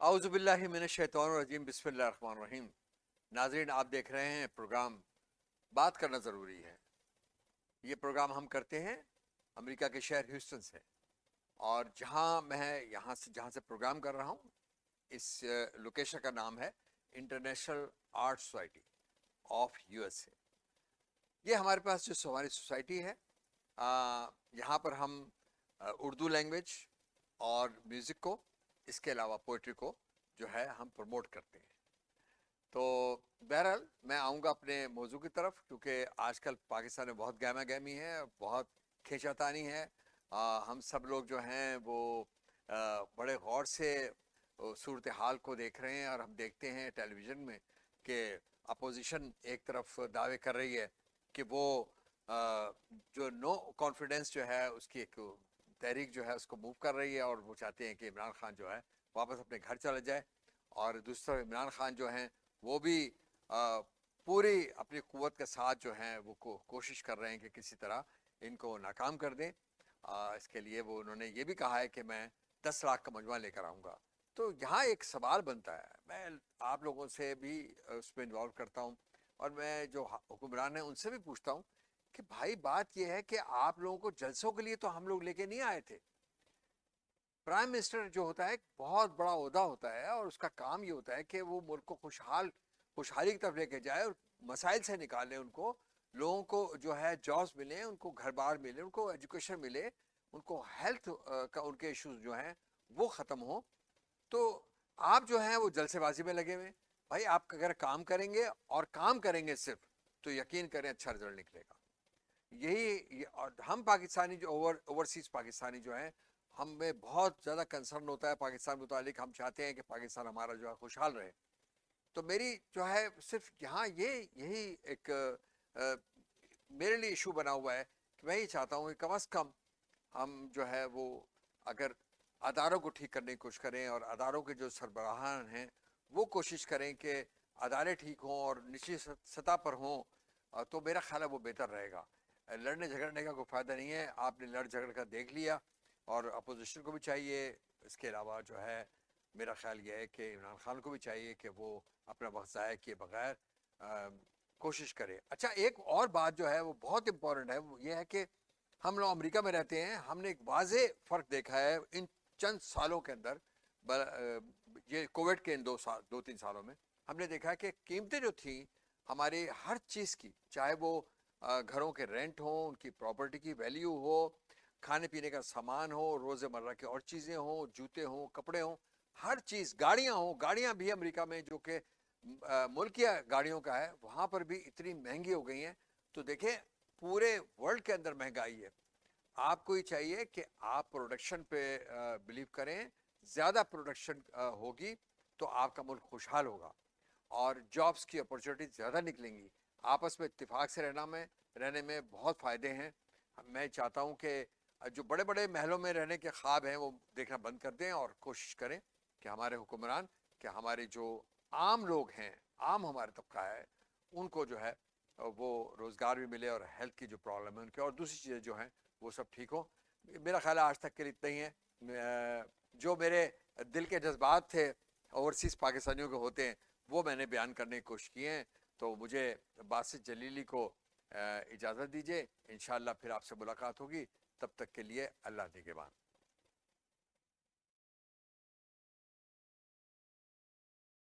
आउज़ुबिल्लाहि मिनश्शैतानिर्रजीम बिस्मिल्लाहिर्रहमानिर्रहीम। नाज़रीन, आप देख रहे हैं प्रोग्राम बात करना ज़रूरी है। ये प्रोग्राम हम करते हैं अमेरिका के शहर ह्यूस्टन से, और जहाँ से प्रोग्राम कर रहा हूँ, इस लोकेशन का नाम है international art society of USA. ये हमारे पास जो हमारी सोसाइटी है, यहाँ पर हम उर्दू लैंग्वेज और म्यूज़िक को, इसके अलावा पोइट्री को जो है हम प्रमोट करते हैं। तो बहरहाल मैं आऊँगा अपने मौजू की तरफ, क्योंकि आजकल पाकिस्तान में बहुत गहमा गहमी है, बहुत खींचातानी है। हम सब लोग जो हैं वो बड़े गौर से सूरत हाल को देख रहे हैं, और हम देखते हैं टेलीविज़न में कि अपोजिशन एक तरफ दावे कर रही है कि वो जो नो कॉन्फिडेंस जो है उसकी एक तहरीक जो है उसको मूव कर रही है, और वो चाहते हैं कि इमरान खान जो है वापस अपने घर चला जाए। और दूसरा इमरान खान जो हैं वो भी पूरी अपनी कुव्वत के साथ जो हैं वो कोशिश कर रहे हैं कि किसी तरह इनको नाकाम कर दें। इसके लिए वो उन्होंने ये भी कहा है कि मैं 10 लाख का मजमा लेकर आऊँगा। तो यहाँ एक सवाल बनता है, मैं आप लोगों से भी उसमें इन्वॉल्व करता हूँ, और मैं जो हुक्मरान हैं उनसे भी पूछता हूँ कि भाई बात यह है कि आप लोगों को जलसों के लिए तो हम लोग लेके नहीं आए थे। प्राइम मिनिस्टर जो होता है एक बहुत बड़ा ओहदा होता है, और उसका काम ये होता है कि वो मुल्क को खुशहाली की तरफ लेके जाए, और मसाइल से निकाले उनको, लोगों को जो है जॉब्स मिले, उनको घर बार मिले, उनको एजुकेशन मिले, उनको हेल्थ का उनके इश्यूज जो हैं वो ख़त्म हो। तो आप जो हैं वो जलसेबाजी में लगे हुए। भाई आप अगर काम करेंगे और काम करेंगे सिर्फ, तो यकीन करें अच्छा रिजल्ट निकलेगा। और हम पाकिस्तानी जो ओवरसीज पाकिस्तानी जो हैं, हमें बहुत ज़्यादा कंसर्न होता है पाकिस्तान मुतालिक। हम चाहते हैं कि पाकिस्तान हमारा जो है खुशहाल रहे। तो मेरी जो है सिर्फ यहाँ यही एक मेरे लिए इशू बना हुआ है कि मैं ये चाहता हूँ कि कम अज़ कम हम जो है वो अगर अदारों को ठीक करने की कोशिश करें, और अदारों के जो सरबराहान हैं वो कोशिश करें कि अदारे ठीक हों और निचली सतह पर हों, तो मेरा ख्याल है वो बेहतर रहेगा। लड़ने झगड़ने का कोई फ़ायदा नहीं है। आपने लड़ झगड़ कर देख लिया, और अपोजिशन को भी चाहिए, इसके अलावा जो है मेरा ख्याल यह है कि इमरान खान को भी चाहिए कि वो अपना वक्त ज़ाया किए बगैर कोशिश करे। अच्छा, एक और बात जो है वो बहुत इम्पोर्टेंट है, वो ये है कि हम लोग अमेरिका में रहते हैं। हमने एक वाज़े फ़र्क देखा है इन चंद सालों के अंदर, ये कोविड के इन 2-3 सालों में हमने देखा है कि कीमतें जो थी हमारी हर चीज़ की, चाहे वो घरों के रेंट हो, उनकी प्रॉपर्टी की वैल्यू हो, खाने पीने का सामान हो, रोज़मर्रा की और चीज़ें हों, जूते हों, कपड़े हों, हर चीज़, गाड़ियाँ हों, गाड़ियाँ भी अमेरिका में जो कि मुल्किया गाड़ियों का है, वहाँ पर भी इतनी महंगी हो गई हैं। तो देखें, पूरे वर्ल्ड के अंदर महंगाई है। आपको ही चाहिए कि आप प्रोडक्शन पे बिलीव करें। ज़्यादा प्रोडक्शन होगी तो आपका मुल्क खुशहाल होगा, और जॉब्स की अपॉर्चुनिटी ज़्यादा निकलेंगी। आपस में इत्तेफाक से रहने में बहुत फ़ायदे हैं। मैं चाहता हूँ कि जो बड़े बड़े महलों में रहने के ख्वाब हैं वो देखना बंद कर दें, और कोशिश करें कि हमारे हुक्मरान, कि हमारे जो आम लोग हैं, आम हमारे तबका है, उनको जो है वो रोज़गार भी मिले, और हेल्थ की जो प्रॉब्लम है उनके, और दूसरी चीज़ें जो हैं वो सब ठीक हो। मेरा ख्याल है आज तक के लिए इतना ही है। जो मेरे दिल के जज्बात थे ओवरसीज़ पाकिस्तानियों के होते हैं, वो मैंने बयान करने की कोशिश की है। तो मुझे बासित जलीली को इजाज़त दीजिए। इंशाअल्लाह फिर आपसे मुलाकात होगी। तब तक के लिए अल्लाह निगहबान।